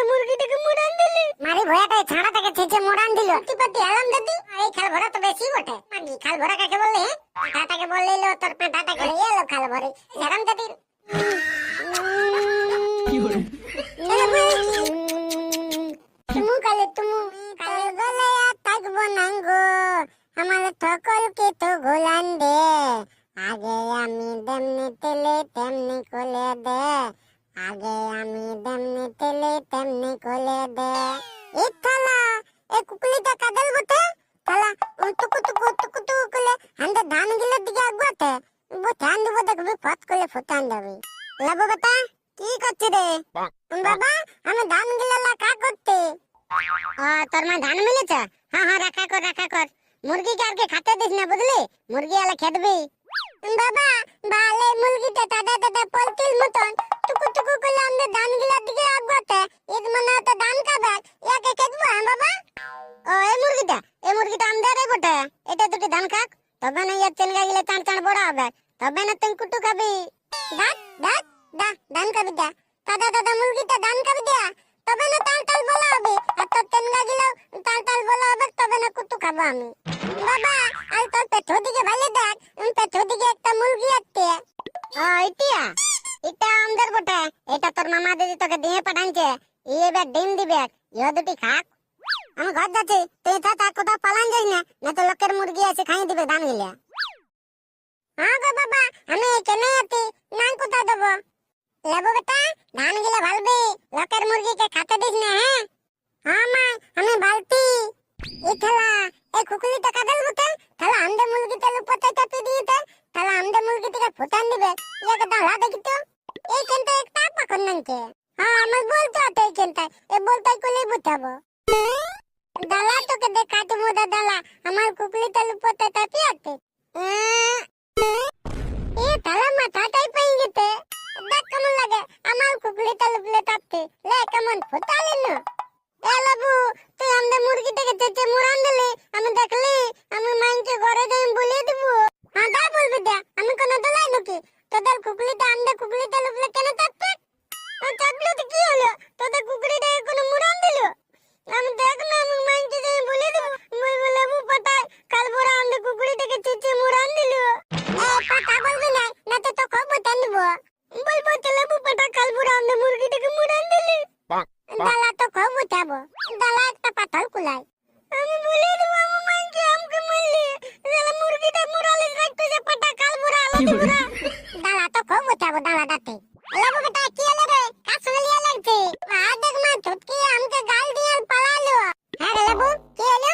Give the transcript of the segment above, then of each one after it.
মুরগিটাকে মুড়ান দিলি মারি ভয়াটাই ছাড়াটাকে ছেঁচে মুড়ান দিল টিপাটি আলাম দাদি এই খাল ভরা তো বেশি বটে মাগি খাল ভরা কাকে বললে পাটাটাকে বললে লো তোর পাটাটাকে এলো খাল ভরে আরাম দাদি কি হরে তুমি কালে গলে থাকবো নাঙ্গো আমার সকলকে তো গোলান দে আগে আমি দেমনি তেলে তেমনি কোলে দে আগে আমি দেমনি তেলে তেমনি কোলে দে এ থালা এ কুকুলিটা কাদল বটে থালা টুকু টুকু টুকু টুকু কোলে হান্দে ধান গিলে দিকে আগতে বো ধান দিব দেখবি ফট কোলে ফুটান দেবে লাবো বেটা কি করছিস রে বাবা আমি ধান গিলা কা করতে তোর মা ধান মিলেছে হ্যাঁ হ্যাঁ রাখা কর মুরগি কে আর কে খেতে দিস না বুঝলি মুরগি আলা খেতবি বাবা বালে মুরগিটা দাদা দাদা পলতিল মতন টুকু টুকু করে আমরা ধান গিলা দিকে আগতে ঈদ মনে তো ধান খাবে ইয়াকে খেতবো হ্যাঁ বাবা ও এই মুরগিটা আমাদের রে বটে এটা দুটি ধান খাক তবে না ইয়ার চেনগা গিলে চান চান বড় হবে তবে না তুই কুটু খাবি ধান খাবি দাদা দাদা মুরগিটা ধান খাবি দে তবে না তাল তাল বলা হবে আর তোর চেনগা গিলা তাল তাল বলা হবে তবে না কুটু খাবো আমি বাবা আর তোর পেট্রো দিকে ভালো দেখ পেট্রো দিকে একটা মুরগি আছে এটা আমাদের বটে এটা তোর মামা দিদি তোকে দিয়ে পাঠানছে এবার ডিম দিবে ইহ দুটি খাক আমি ঘর যাচ্ছি তুই থাক কোথাও পালান যাই না তো লোকের মুরগি আছে খাই দিবে ধান গিলা হ্যাঁ গো বাবা আমি এখানে আছি না কোথায় দেবো লেবো বেটা ধান গিলা ভালবি লোকের মুরগিকে খেতে দিস না হ্যাঁ মা আমি ভালতি এই থালা এই কুকুলিটা কাদল বটে থালা আমদে মুরগিটা লুপতে চাপি দিতে থালা আমদে মুরগিটাকে ফুটান দিবে ইয়াকে দাঁড়া দেখি তো এই কেনটা একটা পাকন নানকে হ্যাঁ আমার বলতে আছে এই কেনটা এ বলতাই কলেই বুঝাবো দালা তোকে দেখাতে মোদা দালা আমার কুকুলিটা লুপতে চাপি আছে এ থালা মাথাটাই পাই গেছে দেখ কেমন লাগে আমার কুকুলিটা লুপলে চাপতে লে কেমন ফুটালি না এ বাবু তুই আমাদের মুরগিটাকে চেঁচে মুড়ান দিলি আমি দেখলি আমি মাইনকে ঘরে যাই বলিয়ে দিব হ্যাঁ তা বলবি দে আমি কোনো দলাই নাকি তোদের কুকুলিটা আমাদের কুকুলিটা লুপলে কেন চাপতে চাপলো তো কি হলো তোদের কুকুলিটাকে কোনো মুড়ান দিল আমি দেখ না আমি মাইনকে যাই বলিয়ে দিব বলবো লেবু পাতায় কাল ভোরা আমাদের কুকুলিটাকে চেঁচে মুড়ান দিল পাতা বলবি না তো তো খবর টান দিব বলবো তো লেবু পাতা কাল ভোরা আমাদের মুরগিটাকে মুড়ান দিলি দালা তো খুব উঠাবো দালা একটা পাথর কুলাই আমি বলে দেব আমার মাইকে আমাকে মারলি দালা মুরগিটা মুরালে রাখতে যে পাটা কাল মুরা আলাদা মুরা দালা তো খুব উঠাবো দালা দাতে লেবু বেটা কি হলো রে কাছে লিয়া লাগছে দেখ মা চটকি আমাকে গাল দিয়ে পালালো হ্যাঁ লেবু কি হলো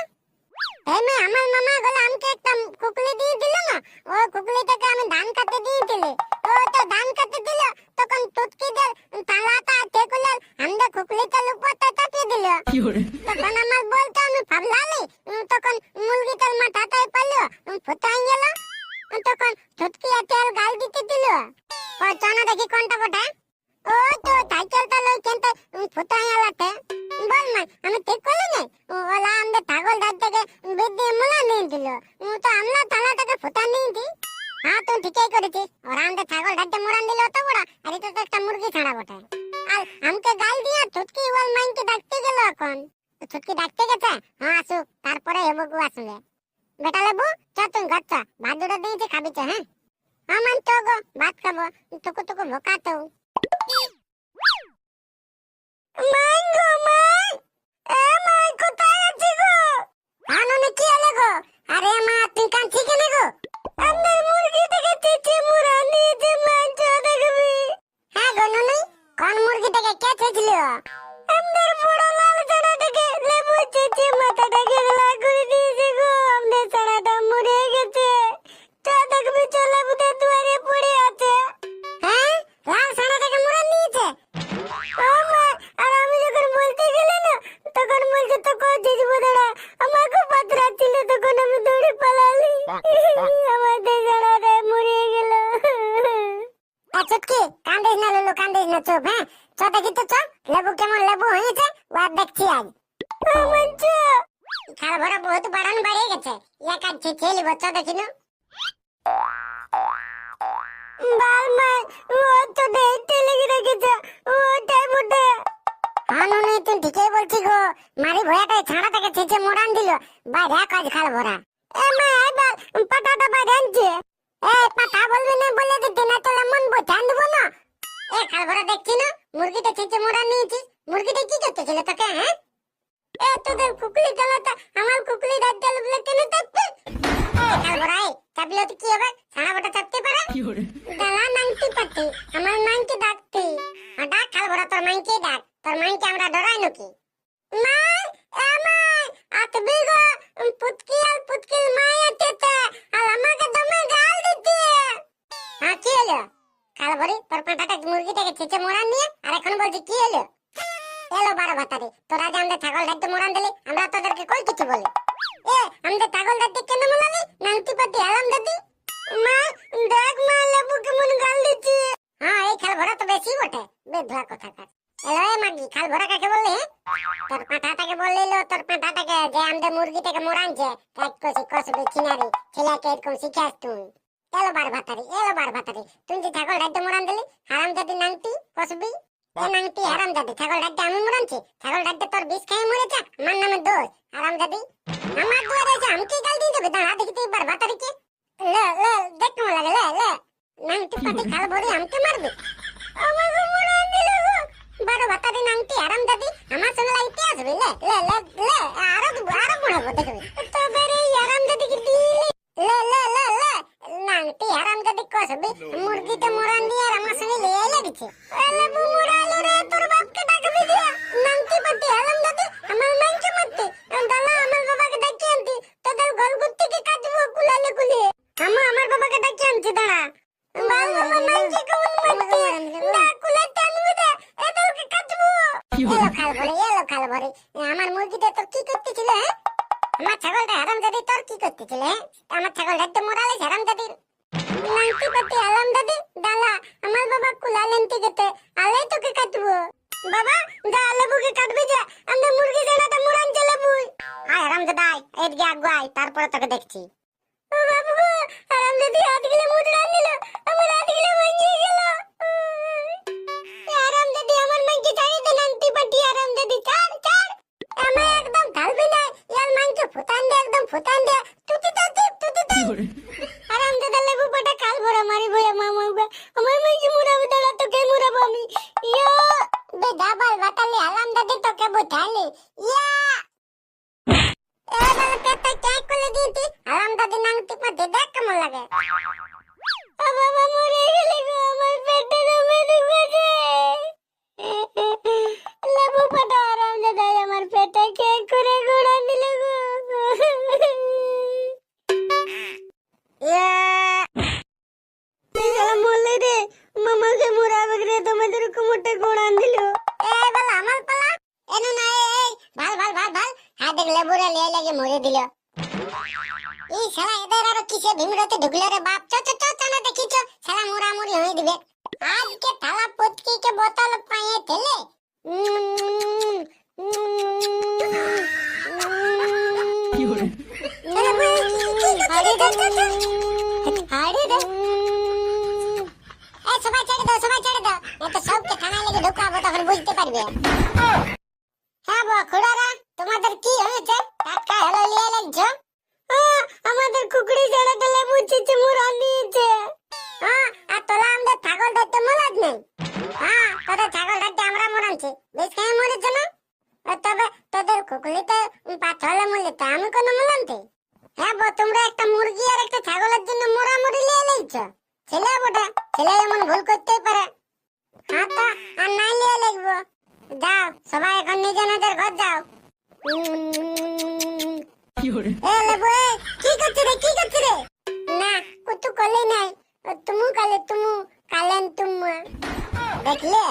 এই মে আমার মামা গলা আমাকে একটা কুকুলি দিয়ে দিল না ও কুকুলিটাকে আমি ধান কাটতে দিয়েছিলি ও তো ধান কাটতে দিল তখন টুটকি দে তালাটা টেকুলে আমরা কুকুলিটা লুপতে চাপিয়ে দিল তখন আমার বলতে আমি ভাবলালি তখন মুরগিটার মাথাটাই পারলো ফুটাই গেল তখন টুটকি তেল গাল দিতে দিল ও চনা দেখি কোনটা বটে ও তো সাইকেলটা লই কেনতে ফুটাই গেলাতে বল মা আমি ঠিক করলি না ওলা আমাদের ছাগল দাঁত থেকে বিদ্যে মুলা নিয়ে দিল তো আমরা তালাটাকে ফুটান দিয়ে দি হ্যাঁ তুই ঠিকই করেছিস ওরা আমাদের ছাগল দাঁতে মুড়ান দিল অত বড় আর এটা তো একটা মুরগি ছাড়া বটে আর আমাকে গাল দিয়ে ছুটকি ওর মাইনকে ডাকতে গেল এখন ছুটকি ডাকতে গেছে হ্যাঁ আসুক তারপরে হেবগু আসলে বেটা লেবু চ তুই ঘর চ ভাত দুটো দিয়েছি খাবি তো হ্যাঁ মান তো গো ভাত খাবো টুকু টুকু ভোকা তো মাই গো মাই এ মাই কোথায় আছি গো আননে কি হলো গো আরে মা তুই কাঁদছিস কেন গো আমাদের মুরগি থেকে চেঁচে মুড়া নিয়েছে মাংস দেখবি হ্যাঁ গো ননি কোন মুরগি থেকে কে চেঁচল আমাদের বড় লাল ছানা থেকে লেবু চেঁচে মাথাটাকে লাল করে দিয়েছে গো আমাদের ছানাটা মরে গেছে তো দেখবি তো লেবুদের দুয়ারে পড়ে আছে হ্যাঁ লাল ছানা থেকে মুড়া নিয়েছে ও মা আর আমি যখন বলতে গেলে না তখন বলছে তো কোথায় দিব দাঁড়া আমাকে পাত্রা ছিল তখন আমি দৌড়ে পালালি আমাদের ছানাটা মরে গেল চটকি কান্দিস না লুলু কান্দিস না চুপ হ্যাঁ চ দেখি তো চ লেবু কেমন লেবু হয়েছে ওর দেখছি আজ খাল ভরা বহুত বাড়ান বাড়িয়ে গেছে ইয়া কাটছে খেয়ে লিব চ দেখি না বাল মাই ও তো দেখতে লেগে রেখেছে ও নুনি তুই ঠিকই বলছিস গো, মারি ভয়াটাই ছাড়াটাকে ছেঁচে মোড়ান দিল, বাইরে কাজ খাল ভরা। এ মা এবার পাটাটা বাইরে আনছে। এ পাটা বলবি না বলে দিতে, না তো মন বোঝান দেবো না। এ খাল ভরা দেখছি না, মুরগিটা ছেঁচে মোড়ান নিয়েছিস, মুরগিটা কি করতেছিল তোকে? হ্যাঁ, এ তোদের কুকুলি জ্বালাটা আমার কুকুলি রাত জ্বালা বলে কেন চাপবে? খাল ভরা চাপলে তো কি হবে, ছাড়া বটা চাপতে পারে? জ্বালা নাংটি পাতি, আমার নাংটি ডাকতি। ডাক খাল ভরা, তোর মাইকে ডাক, তোর মাইকে আমরা ডরাই নাকি? মাই আমাই আতবি গো, পুতকিল মাই আতেতে আর আমাকে দমে গাল দিতে। হ্যাঁ কি হলো? খাল ভরি তোর পাটাটা মুরগিটাকে ছেঁচে মোড়ান নিয়ে আর এখন বলছি কি হলো? এলো বারো ভাতারি, তোরা যে আমাদের ছাগল ডাকতে মোড়ান দিলি, আমরা তোদেরকে কই কিছু বলি? এ আমাদের ছাগল ডাকতে কেন মোড়ালি? নাংটি পাতি আলাম দাদি। মা দেখ মা লেবু কেমন গাল দিচ্ছে। হ্যাঁ এই খাল ভরা তো বেশি বটে, বেধুয়া কথাকার। এলো এ মাগি, খাল ভরা কাকে বললি? তোর পাঠাটাকে বললিল, তোর পাঠাটাকে যে আমাদের মুরগিটাকে মোড়ানছে, কাজ কষি কষবি চিনারি ছেলেকে এরকম শিখাস তুই। এলো বার ভাতারি, তুই যে ছাগল ডাকতে মোড়ান দিলি, হারাম জাতি নাংটি কষবি। এ নাংটি হারাম জাতি, ছাগল ডাকতে আমি মোড়ানছি? ছাগল ডাকতে তোর বিষ খেয়ে মরেছে, আমার নামে দোষ হারাম জাতি। আমার দুয়ারে এসে আমি কি গাল দিয়ে দেবে? দাঁড়া দেখি তুই বার ভাতারিকে। লে লে দেখ কেমন লাগে, লে লে নাংটি পাতি খাল ভরি আমাকে মারবে। আমাকে মোড়ান দিল গো বারো ভাতারি নাংটি হারাম জাতি, আমার সঙ্গে লাইতে আসবে। লে লে লে লে আরো মোড়াবো দেখবি তোদের এই হারাম জাতিকে দিলি। লে লে লে লে নাংটি হারাম জাতি কষবি, মুরগিটা মোড়ান দিয়ে আর আমার সঙ্গে লেয়ে লাগিছে। লেবু মোড়ালো রে, তোর বাপকে ডাকবি দিয়া নাংটি পাতি হারাম জাতি আমার মাইকে মারতে। দালা আমার বাবাকে ডাকি আনতি, তোদের গলগুর থেকে কাটবো কুলালে কুলিয়ে। আমার বাবাকে ডাকি আনছি, দাঁড়া। বাবা মাইকে কেমন মারতে, না কুলাতে আনবি রে, এদেরকে কাটবো। এলো খাল ভরে আমার মুরগিটা তোর কি করতেছিল? হ্যাঁ, আমার ছাগলটা হারাম জাতি তোর কি করতেছিল? হ্যাঁ, আমার ছাগলটা একদম মোড়ালিস হারাম জাতির নাংটি পাতি হারাম জাতি। দালা আমার বাবা কুলালেন টিকেতে, আলে তোকে কাটবো। বাবা যা লেবুকে কাটবি, যা আমাদের মুরগি জানাটা মোড়ান চলে বুই। আয় হারাম জাদাই এদিকে আগুয়াই, তারপরে তোকে দেখছি। ও বাবু হারাম জাতি হাত গিলে মুড়ান দিল, আমার হাত গিলে ভাঙিয়ে গেল। হারাম জাতি আমার মাইকে ছাড়িয়ে দে, নাংটি পাতি হারাম জাতি ছাড় ছাড়। আমি একদম ঢালবি না, ইয়ার মাইকে ফুটান দে, একদম ফুটান দে। তুতি তুতি হারাম জাদা লেবু পাটা খাল ভরা মারি ভয়া মামা আমার মাইকে মুড়াবে, দাঁড়া তোকে মুড়াবো আমি। ইয়া বেদা বাল বাতালি হারাম জাতি তোকে বুঝালি। ইয়া এবার পেটটা চেক করে দিতি হারাম জাতি নাংটি পাতি দেখ কেমন লাগে। বাবা মরে গেলে গো, আমার পেটে জমে ঢুকেছে। লেবু পাটা হারাম জাদাই আমার পেটে কেক করে গুড়া দিল গো। মরলে রে, মামাকে মুড়াবে রে, তোমাদের কুমোটে গোড়ান দিল। এই বল আমার পালা, এনো না এই ভাল হাত দেখলে বুড়া লিয়ে লাগে মরে দিল। এই শালা এদের আর কিসে ভিমরাতে ঢুকলো রে বাপ? চ না দেখিছ শালা মুড়ামুড়ি হয়ে দিবে। আজকে থালা পটকিকে বোতল পায়ে ঠেলে সবাই ছেড়ে দাও, এতো সবকে থানায় লেগে ঢুকাবো, তখন বুঝতে পারবে। হ্যাঁ বো খুড়ারা, তোমাদের কি হয়েছে? টাটকা হলো লিয়ে লাগছো? আমাদের কুকুরি জানাটা লেবু চিচে মুড়ান দিয়েছে। আর তোলা আমাদের ছাগল ধরতে মোলাদ নেই। তোদের ছাগল ধরতে আমরা মোড়ানছি, বেশ খেয়ে মরেছে না? তবে তোদের কুকুরিতে পাথলে মরলে আমি কোনো মোলানতে? হ্যাঁ বো, তোমরা একটা মুরগি আর একটা ছাগলের জন্য মোড়ামুড়ি লিয়ে লাগছো। ছেলে বটে, ছেলে এমন ভুল করতেই পারে। তা আর নাই লিয়ে লাগবো। যাও সবাই এখন নিজে নিজের ঘর যাও। কি করছে রে? না কুতু কলে নাই, তুমু কালেন তুমু দেখলে